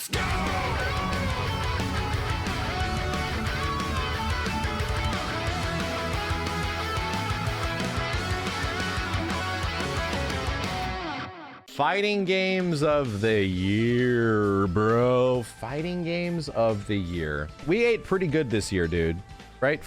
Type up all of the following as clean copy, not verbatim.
Let's go! Fighting games of the year, bro. Fighting games of the year. We ate pretty good this year, dude. Right?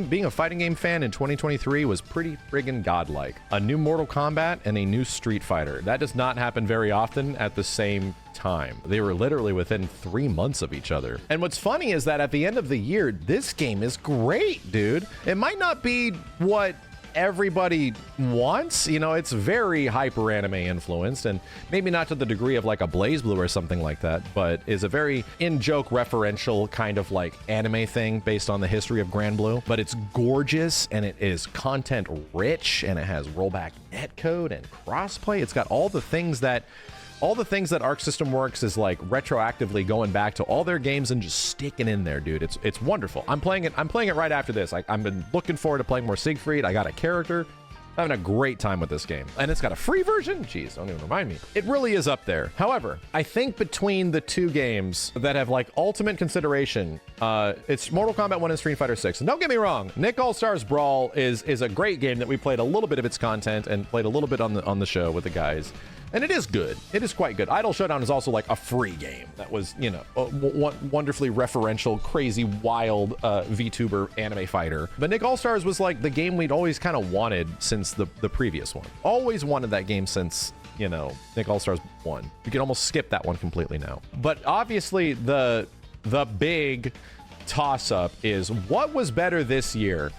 Being a fighting game fan in 2023 was pretty friggin' godlike. A new Mortal Kombat and a new Street Fighter. That does not happen very often at the same time. They were literally within 3 months of each other. And what's funny is that at the end of the year, this game is great, dude. It might not be what everybody wants, you know, it's very hyper anime influenced, and maybe not to the degree of like a Blaze Blue or something like that, but is a very in-joke referential kind of like anime thing based on the history of Grand Blue. But it's gorgeous, and it is content rich, and it has rollback netcode and crossplay. It's got all the things that Arc System Works is like retroactively going back to all their games and just sticking in there, dude. It's wonderful. I'm playing it right after this. I've been looking forward to playing more Siegfried. I got a character. I'm having a great time with this game. And it's got a free version. Jeez, don't even remind me. It really is up there. However, I think between the two games that have like ultimate consideration, it's Mortal Kombat 1 and Street Fighter 6. And don't get me wrong, Nick All-Stars Brawl is a great game that we played a little bit of its content and played a little bit on the show with the guys. And it is good. It is quite good. Idol Showdown is also like a free game that was, you know, wonderfully referential, crazy, wild VTuber anime fighter. But Nick All-Stars was like the game we'd always kind of wanted since the previous one. Always wanted that game since, you know, Nick All-Stars 1. You can almost skip that one completely now. But obviously the big toss-up is what was better this year?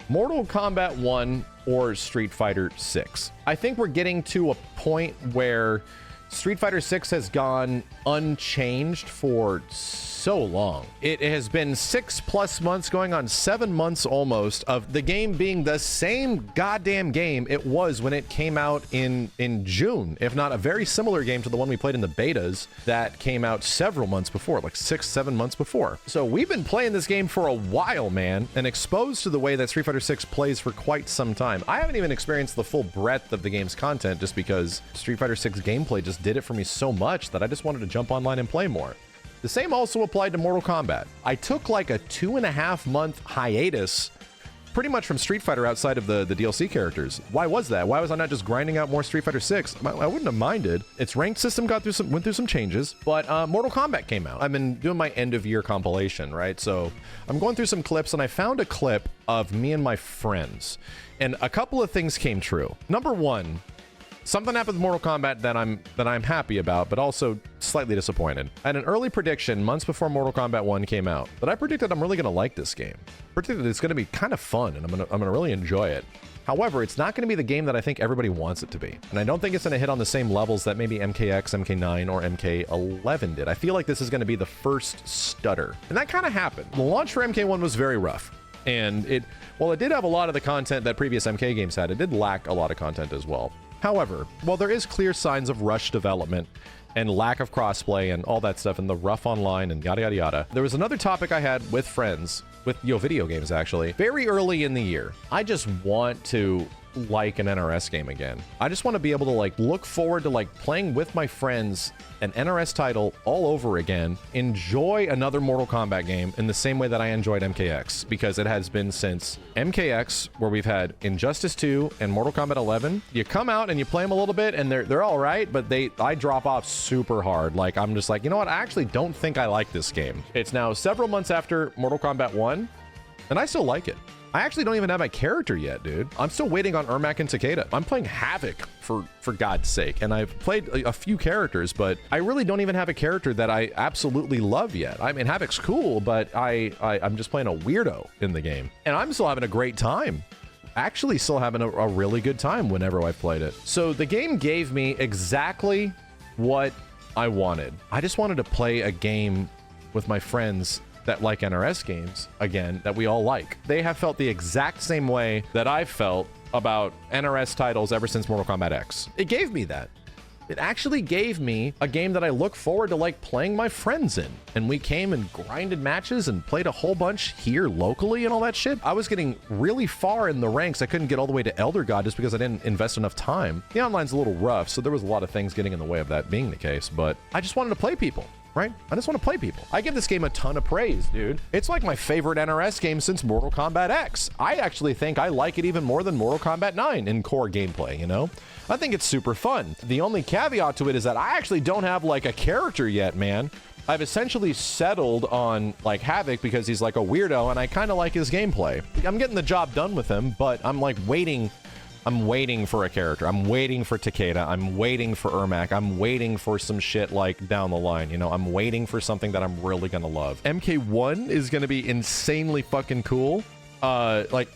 Mortal Kombat 1 or Street Fighter 6. I think we're getting to a point where Street Fighter 6 has gone unchanged for so long. It has been 6+ months, going on 7 months almost, of the game being the same goddamn game it was when it came out in June, if not a very similar game to the one we played in the betas that came out several months before, like 6-7 months before. So we've been playing this game for a while, man, and exposed to the way that Street Fighter 6 plays for quite some time. I haven't even experienced the full breadth of the game's content just because Street Fighter 6 gameplay just did it for me so much that I just wanted to jump online and play more. The same also applied to Mortal Kombat. I took like a 2.5 month hiatus pretty much from Street Fighter outside of the DLC characters. Why was that? Why was I not just grinding out more Street Fighter 6? I wouldn't have minded. Its ranked system went through some changes, but Mortal Kombat came out. I've been doing my end of year compilation, right? So I'm going through some clips, and I found a clip of me and my friends, and a couple of things came true. Number one, something happened with Mortal Kombat that I'm happy about, but also slightly disappointed. I had an early prediction months before Mortal Kombat 1 came out, but I predicted I'm really gonna like this game. Predicted it's gonna be kind of fun, and I'm gonna really enjoy it. However, it's not gonna be the game that I think everybody wants it to be. And I don't think it's gonna hit on the same levels that maybe MKX, MK9, or MK11 did. I feel like this is gonna be the first stutter. And that kind of happened. The launch for MK1 was very rough. And while it did have a lot of the content that previous MK games had, it did lack a lot of content as well. However, while there is clear signs of rushed development and lack of crossplay and all that stuff and the rough online and yada yada yada, there was another topic I had with friends, with video games actually, very early in the year. I just want to like an NRS game again. I just want to be able to like look forward to like playing with my friends an NRS title all over again, enjoy another Mortal Kombat game in the same way that I enjoyed MKX, because it has been since MKX where we've had Injustice 2 and Mortal Kombat 11. You come out and you play them a little bit and they're all right, but I drop off super hard. Like I'm just like, you know what? I actually don't think I like this game. It's now several months after Mortal Kombat 1 and I still like it. I actually don't even have my character yet, dude. I'm still waiting on Ermac and Takeda. I'm playing Havoc, for God's sake. And I've played a few characters, but I really don't even have a character that I absolutely love yet. I mean, Havoc's cool, but I'm just playing a weirdo in the game. And I'm still having a great time. Actually still having a really good time whenever I've played it. So the game gave me exactly what I wanted. I just wanted to play a game with my friends that like NRS games, again, that we all like. They have felt the exact same way that I've felt about NRS titles ever since Mortal Kombat X. It gave me that. It actually gave me a game that I look forward to like playing my friends in. And we came and grinded matches and played a whole bunch here locally and all that shit. I was getting really far in the ranks. I couldn't get all the way to Elder God just because I didn't invest enough time. The online's a little rough, so there was a lot of things getting in the way of that being the case, but I just wanted to play people. right? I just want to play people. I give this game a ton of praise, dude. It's like my favorite NRS game since Mortal Kombat X. I actually think I like it even more than Mortal Kombat 9 in core gameplay, you know? I think it's super fun. The only caveat to it is that I actually don't have like a character yet, man. I've essentially settled on like Havoc because he's like a weirdo and I kind of like his gameplay. I'm getting the job done with him, but I'm like waiting. I'm waiting for a character. I'm waiting for Takeda. I'm waiting for Ermac. I'm waiting for some shit like down the line. You know, I'm waiting for something that I'm really gonna love. MK1 is gonna be insanely fucking cool. Like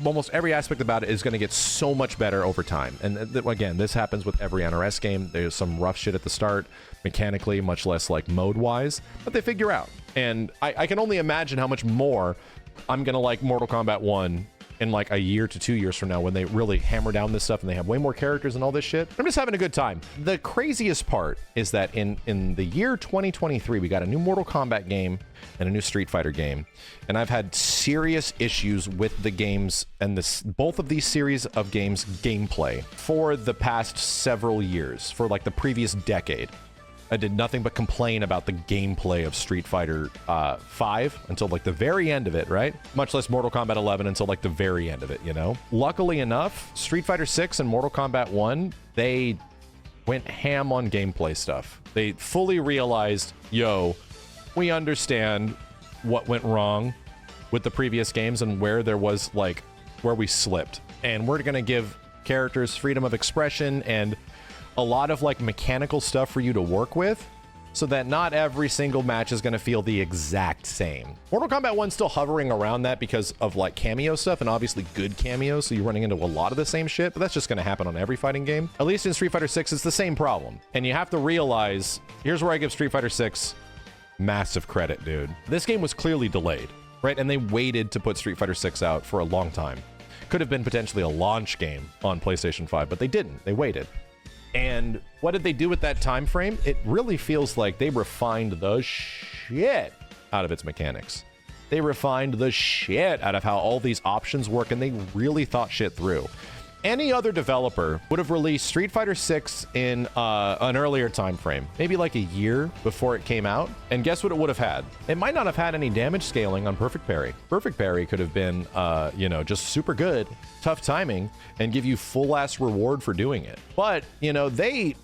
almost every aspect about it is going to get so much better over time. And again, this happens with every NRS game. There's some rough shit at the start, mechanically, much less like mode-wise, but they figure out. And I can only imagine how much more I'm going to like Mortal Kombat 1 in like a year to 2 years from now when they really hammer down this stuff and they have way more characters and all this shit. I'm just having a good time. The craziest part is that in the year 2023, we got a new Mortal Kombat game and a new Street Fighter game. And I've had serious issues with the games and both of these series of games gameplay for the past several years, for like the previous decade. I did nothing but complain about the gameplay of Street Fighter 5 until like the very end of it, right? Much less Mortal Kombat 11 until like the very end of it, you know? Luckily enough, Street Fighter 6 and Mortal Kombat 1, they went ham on gameplay stuff. They fully realized, yo, we understand what went wrong with the previous games and where there was like, where we slipped. And we're gonna give characters freedom of expression and a lot of like mechanical stuff for you to work with so that not every single match is going to feel the exact same. Mortal Kombat 1's still hovering around that because of like cameo stuff and obviously good cameos, so you're running into a lot of the same shit, but that's just going to happen on every fighting game. At least in Street Fighter 6, it's the same problem. And you have to realize, here's where I give Street Fighter 6 massive credit, dude. This game was clearly delayed, right? And they waited to put Street Fighter 6 out for a long time. Could have been potentially a launch game on PlayStation 5, but they didn't. They waited. And what did they do with that time frame? It really feels like they refined the shit out of its mechanics. They refined the shit out of how all these options work, and they really thought shit through. Any other developer would have released Street Fighter 6 in an earlier time frame, maybe like a year before it came out. And guess what it would have had? It might not have had any damage scaling on Perfect Parry. Perfect Parry could have been, you know, just super good, tough timing, and give you full-ass reward for doing it. But, you know, they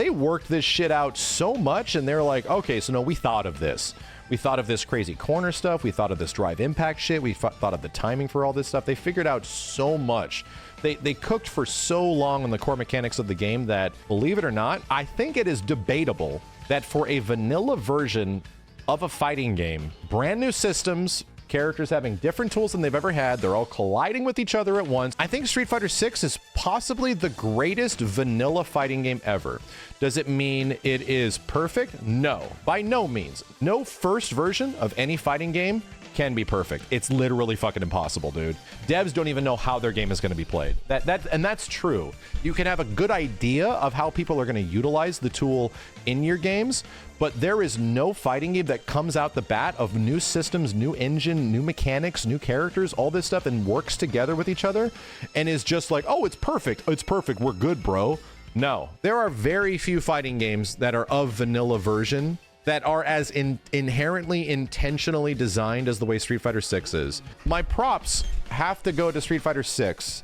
worked this shit out so much, and they're like, okay, so no, we thought of this. We thought of this crazy corner stuff. We thought of this drive impact shit. We thought of the timing for all this stuff. They figured out so much. They cooked for so long on the core mechanics of the game that, believe it or not, I think it is debatable that for a vanilla version of a fighting game, brand new systems, characters having different tools than they've ever had, they're all colliding with each other at once. I think Street Fighter 6 is possibly the greatest vanilla fighting game ever. Does it mean it is perfect? No, by no means. No first version of any fighting game can be perfect. It's literally fucking impossible, dude. Devs don't even know how their game is going to be played. And that's true. You can have a good idea of how people are going to utilize the tool in your games, but there is no fighting game that comes out the bat of new systems, new engine, new mechanics, new characters, all this stuff, and works together with each other and is just like, oh, it's perfect. It's perfect. We're good, bro. No, there are very few fighting games that are of vanilla version that are as inherently intentionally designed as the way Street Fighter 6 is. My props have to go to Street Fighter 6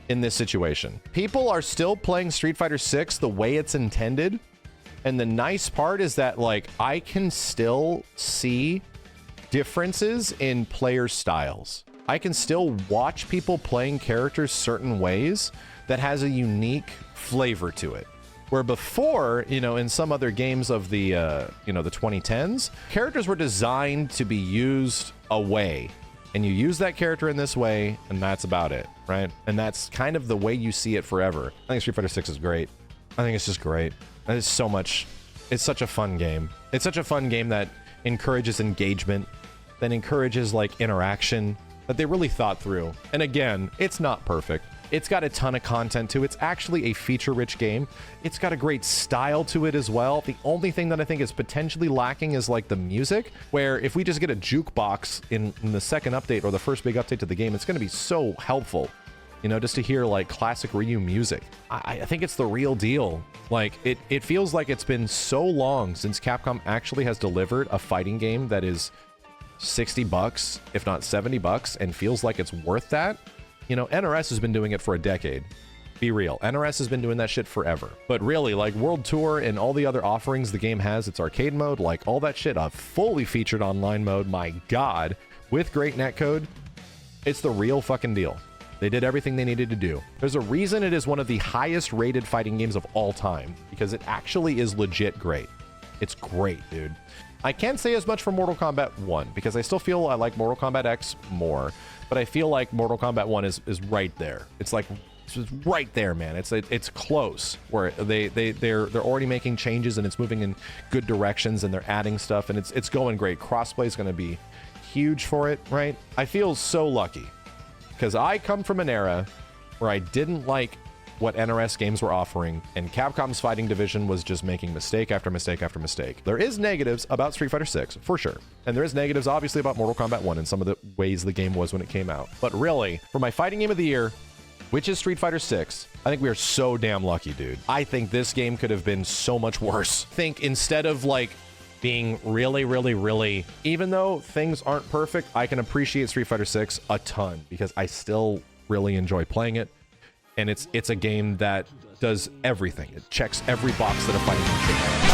in this situation. People are still playing Street Fighter 6 the way it's intended. And the nice part is that, like, I can still see differences in player styles. I can still watch people playing characters certain ways that has a unique flavor to it. Where before, you know, in some other games of the, you know, the 2010s, characters were designed to be used a way. And you use that character in this way, and that's about it, right? And that's kind of the way you see it forever. I think Street Fighter 6 is great. I think it's just great. It's so much. It's such a fun game. It's such a fun game that encourages engagement, that encourages, like, interaction, that they really thought through. And again, it's not perfect. It's got a ton of content to it. It's actually a feature-rich game. It's got a great style to it as well. The only thing that I think is potentially lacking is like the music, where if we just get a jukebox in the second update or the first big update to the game, it's going to be so helpful. you know, just to hear like classic Ryu music. I think it's the real deal. Like it feels like it's been so long since Capcom actually has delivered a fighting game that is $60, if not $70, and feels like it's worth that. You know, NRS has been doing it for a decade. Be real, NRS has been doing that shit forever. But really, like World Tour and all the other offerings the game has, its arcade mode, like all that shit, a fully featured online mode, my god, with great netcode, it's the real fucking deal. They did everything they needed to do. There's a reason it is one of the highest rated fighting games of all time, because it actually is legit great. It's great, dude. I can't say as much for Mortal Kombat 1, because I still feel I like Mortal Kombat X more, but I feel like Mortal Kombat 1 is right there. It's like, it's right there, man. It's close, where they're already making changes and it's moving in good directions and they're adding stuff and it's going great. Crossplay is going to be huge for it, right? I feel so lucky because I come from an era where I didn't like what NRS games were offering, and Capcom's fighting division was just making mistake after mistake after mistake. There is negatives about Street Fighter 6, for sure. And there is negatives, obviously, about Mortal Kombat 1 and some of the ways the game was when it came out. But really, for my fighting game of the year, which is Street Fighter 6, I think we are so damn lucky, dude. I think this game could have been so much worse. I think instead of, like, being really, even though things aren't perfect, I can appreciate Street Fighter 6 a ton because I still really enjoy playing it. And it's a game that does everything. It checks every box that a fighting game should have.